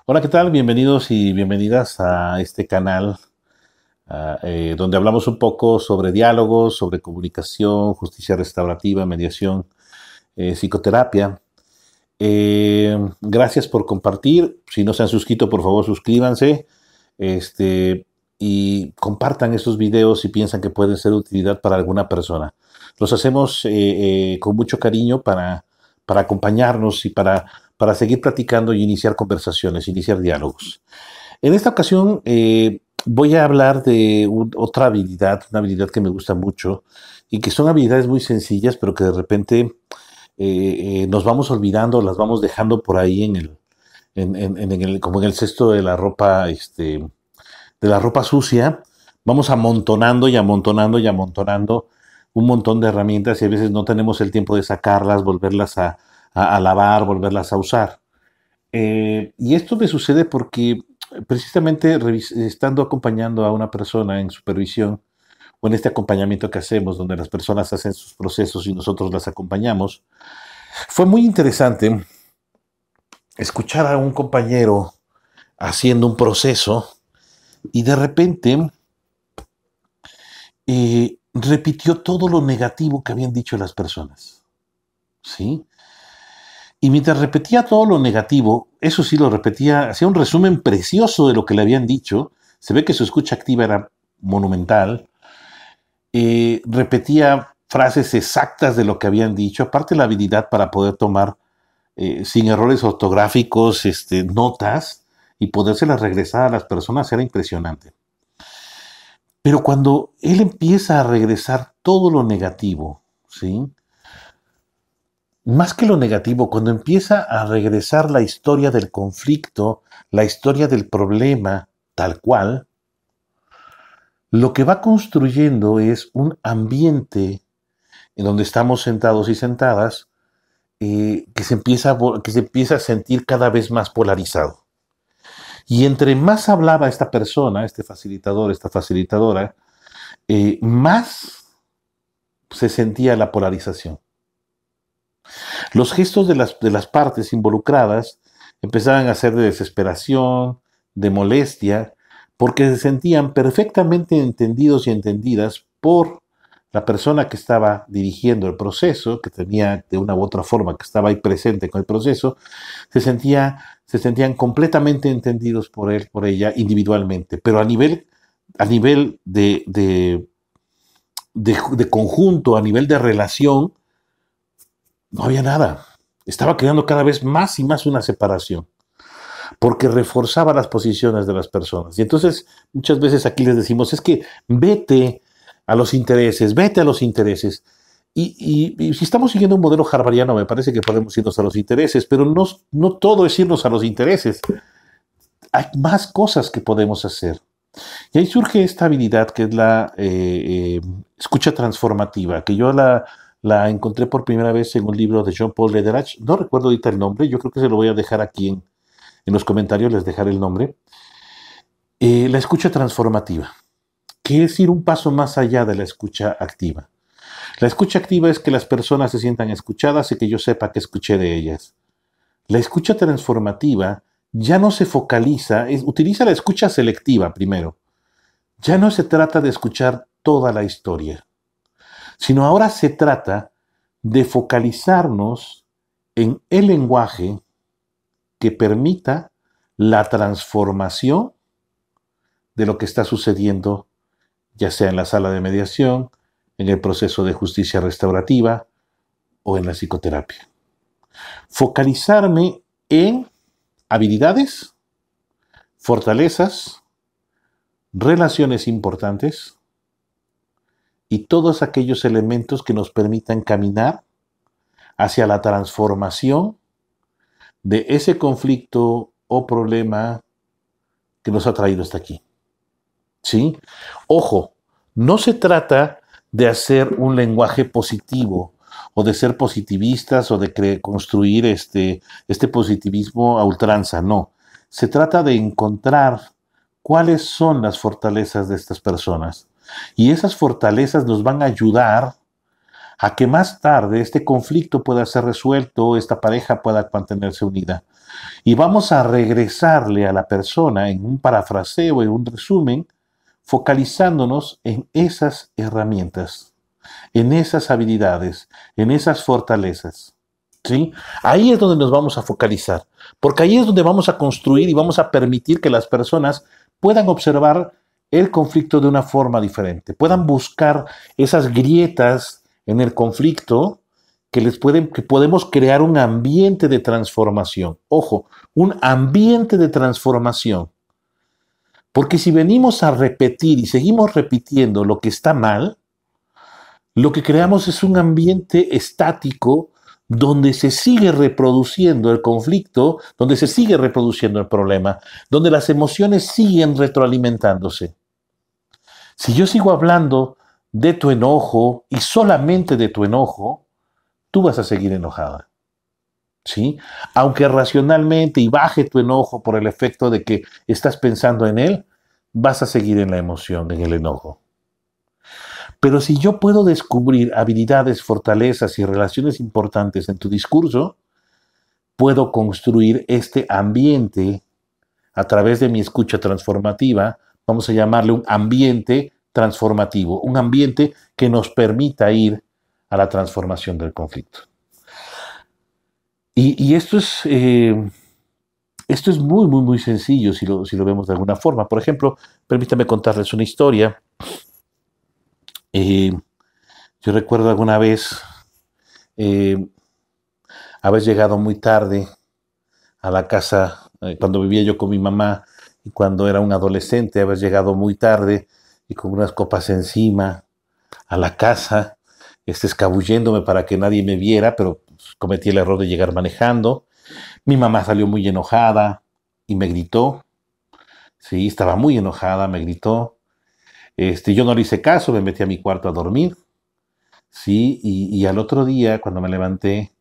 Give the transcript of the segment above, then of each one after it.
Hola, ¿qué tal? Bienvenidos y bienvenidas a este canal donde hablamos un poco sobre diálogos, sobre comunicación, justicia restaurativa, mediación, psicoterapia. Gracias por compartir. Si no se han suscrito, por favor, suscríbanse este, y compartan estos videos si piensan que pueden ser de utilidad para alguna persona. Los hacemos con mucho cariño para acompañarnos y para seguir platicando y iniciar conversaciones, iniciar diálogos. En esta ocasión voy a hablar de otra habilidad, una habilidad que me gusta mucho y que son habilidades muy sencillas, pero que de repente nos vamos olvidando, las vamos dejando por ahí como en el cesto de la ropa, de la ropa sucia. Vamos amontonando y amontonando y amontonando un montón de herramientas y a veces no tenemos el tiempo de sacarlas, volverlas a lavar, volverlas a usar. Y esto me sucede porque precisamente estando acompañando a una persona en supervisión o en este acompañamiento que hacemos, donde las personas hacen sus procesos y nosotros las acompañamos, fue muy interesante escuchar a un compañero haciendo un proceso y de repente repitió todo lo negativo que habían dicho las personas. ¿Sí? Y mientras repetía todo lo negativo, eso sí lo repetía, hacía un resumen precioso de lo que le habían dicho. Se ve que su escucha activa era monumental. Repetía frases exactas de lo que habían dicho, aparte la habilidad para poder tomar sin errores ortográficos notas y podérselas regresar a las personas era impresionante. Pero cuando él empieza a regresar todo lo negativo, ¿sí? Más que lo negativo, cuando empieza a regresar la historia del conflicto, la historia del problema, tal cual, lo que va construyendo es un ambiente en donde estamos sentados y sentadas que se empieza a sentir cada vez más polarizado. Y entre más hablaba esta persona, este facilitador, esta facilitadora, más se sentía la polarización. Los gestos de las partes involucradas empezaban a ser de desesperación, de molestia, porque se sentían perfectamente entendidos y entendidas por la persona que estaba dirigiendo el proceso, que tenía de una u otra forma, que estaba ahí presente con el proceso, se sentían completamente entendidos por él, por ella, individualmente, pero a nivel de conjunto, a nivel de relación, no había nada. Estaba creando cada vez más y más una separación, porque reforzaba las posiciones de las personas. Y entonces, muchas veces aquí les decimos, es que vete a los intereses, vete a los intereses. Y si estamos siguiendo un modelo harvariano, me parece que podemos irnos a los intereses, pero no todo es irnos a los intereses. Hay más cosas que podemos hacer. Y ahí surge esta habilidad que es la escucha transformativa, que yo la encontré por primera vez en un libro de Jean-Paul Lederach. No recuerdo ahorita el nombre, yo creo que se lo voy a dejar aquí en los comentarios, les dejaré el nombre. La escucha transformativa, que es ir un paso más allá de la escucha activa. La escucha activa es que las personas se sientan escuchadas y que yo sepa que escuché de ellas. La escucha transformativa ya no se focaliza, utiliza la escucha selectiva primero. Ya no se trata de escuchar toda la historia, sino ahora se trata de focalizarnos en el lenguaje que permita la transformación de lo que está sucediendo, ya sea en la sala de mediación, en el proceso de justicia restaurativa o en la psicoterapia. Focalizarme en habilidades, fortalezas, relaciones importantes y todos aquellos elementos que nos permitan caminar hacia la transformación de ese conflicto o problema que nos ha traído hasta aquí. ¿Sí? Ojo, no se trata de hacer un lenguaje positivo o de ser positivistas o de construir este positivismo a ultranza, no. Se trata de encontrar cuáles son las fortalezas de estas personas. Y esas fortalezas nos van a ayudar a que más tarde este conflicto pueda ser resuelto, esta pareja pueda mantenerse unida. Y vamos a regresarle a la persona en un parafraseo, en un resumen, focalizándonos en esas herramientas, en esas habilidades, en esas fortalezas. ¿Sí? Ahí es donde nos vamos a focalizar, porque ahí es donde vamos a construir y vamos a permitir que las personas puedan observar el conflicto de una forma diferente, puedan buscar esas grietas en el conflicto que podemos crear un ambiente de transformación. Ojo, un ambiente de transformación. Porque si venimos a repetir y seguimos repitiendo lo que está mal, lo que creamos es un ambiente estático donde se sigue reproduciendo el conflicto, donde se sigue reproduciendo el problema, donde las emociones siguen retroalimentándose. Si yo sigo hablando de tu enojo y solamente de tu enojo, tú vas a seguir enojada. ¿Sí? Aunque racionalmente y baje tu enojo por el efecto de que estás pensando en él, vas a seguir en la emoción, en el enojo. Pero si yo puedo descubrir habilidades, fortalezas y relaciones importantes en tu discurso, puedo construir este ambiente a través de mi escucha transformativa. Vamos a llamarle un ambiente transformativo, un ambiente que nos permita ir a la transformación del conflicto. Y esto es muy, muy, muy sencillo si lo vemos de alguna forma. Por ejemplo, permítame contarles una historia. Yo recuerdo alguna vez haber llegado muy tarde a la casa, cuando vivía yo con mi mamá y cuando era un adolescente, haber llegado muy tarde y con unas copas encima a la casa, escabulléndome para que nadie me viera, pero pues, cometí el error de llegar manejando. Mi mamá salió muy enojada y me gritó. Sí, estaba muy enojada, me gritó. Yo no le hice caso, me metí a mi cuarto a dormir. Sí, y al otro día, cuando me levanté,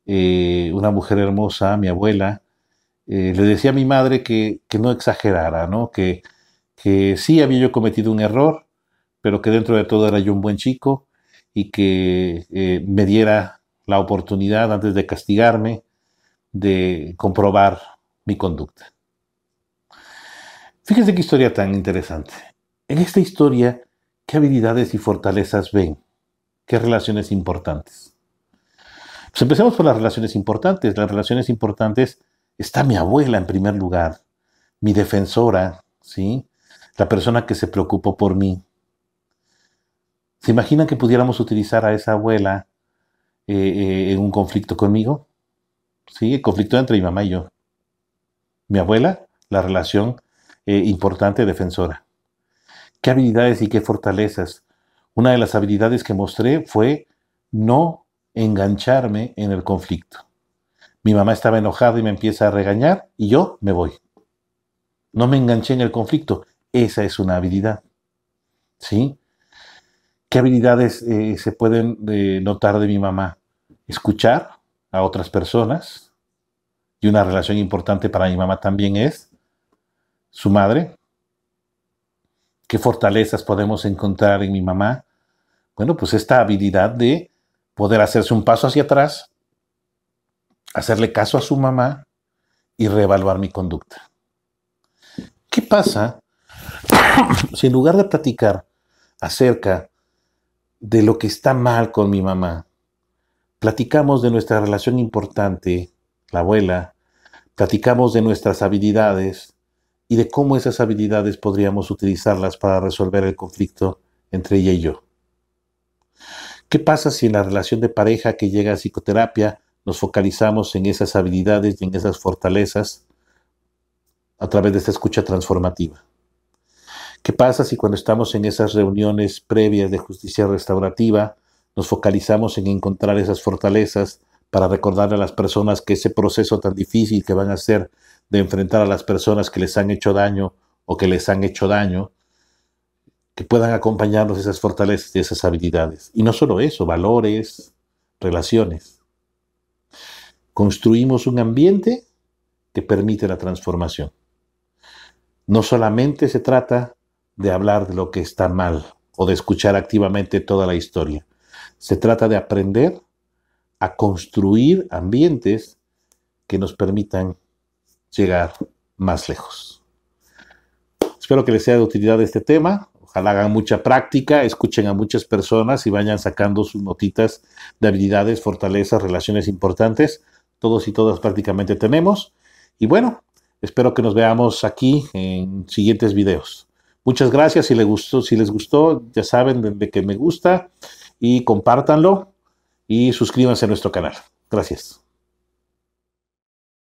una mujer hermosa, mi abuela, le decía a mi madre que no exagerara, ¿no? Que sí había yo cometido un error, pero que dentro de todo era yo un buen chico y que me diera la oportunidad, antes de castigarme, de comprobar mi conducta. Fíjense qué historia tan interesante. En esta historia, ¿qué habilidades y fortalezas ven? ¿Qué relaciones importantes? Pues empecemos por las relaciones importantes. Las relaciones importantes está mi abuela en primer lugar, mi defensora, ¿sí? La persona que se preocupó por mí. ¿Se imaginan que pudiéramos utilizar a esa abuela en un conflicto conmigo? ¿Sí? El conflicto entre mi mamá y yo. Mi abuela, la relación importante defensora. ¿Qué habilidades y qué fortalezas? Una de las habilidades que mostré fue no engancharme en el conflicto. Mi mamá estaba enojada y me empieza a regañar y yo me voy. No me enganché en el conflicto. Esa es una habilidad. ¿Sí? ¿Qué habilidades se pueden notar de mi mamá? Escuchar a otras personas. Y una relación importante para mi mamá también es su madre. ¿Qué fortalezas podemos encontrar en mi mamá? Bueno, pues esta habilidad de poder hacerse un paso hacia atrás, hacerle caso a su mamá y reevaluar mi conducta. ¿Qué pasa si en lugar de platicar acerca de lo que está mal con mi mamá, platicamos de nuestra relación importante, la abuela, platicamos de nuestras habilidades y de cómo esas habilidades podríamos utilizarlas para resolver el conflicto entre ella y yo? ¿Qué pasa si en la relación de pareja que llega a psicoterapia nos focalizamos en esas habilidades y en esas fortalezas a través de esta escucha transformativa? ¿Qué pasa si cuando estamos en esas reuniones previas de justicia restaurativa nos focalizamos en encontrar esas fortalezas para recordarle a las personas que ese proceso tan difícil que van a hacer de enfrentar a las personas que les han hecho daño o que les han hecho daño, que puedan acompañarnos esas fortalezas y esas habilidades? Y no solo eso, valores, relaciones. Construimos un ambiente que permite la transformación. No solamente se trata de hablar de lo que está mal o de escuchar activamente toda la historia. Se trata de aprender a construir ambientes que nos permitan llegar más lejos. Espero que les sea de utilidad este tema. Ojalá hagan mucha práctica, escuchen a muchas personas y vayan sacando sus notitas de habilidades, fortalezas, relaciones importantes. Todos y todas prácticamente tenemos. Y bueno, espero que nos veamos aquí en siguientes videos. Muchas gracias. Si les gustó, ya saben de que me gusta y compártanlo y suscríbanse a nuestro canal. Gracias.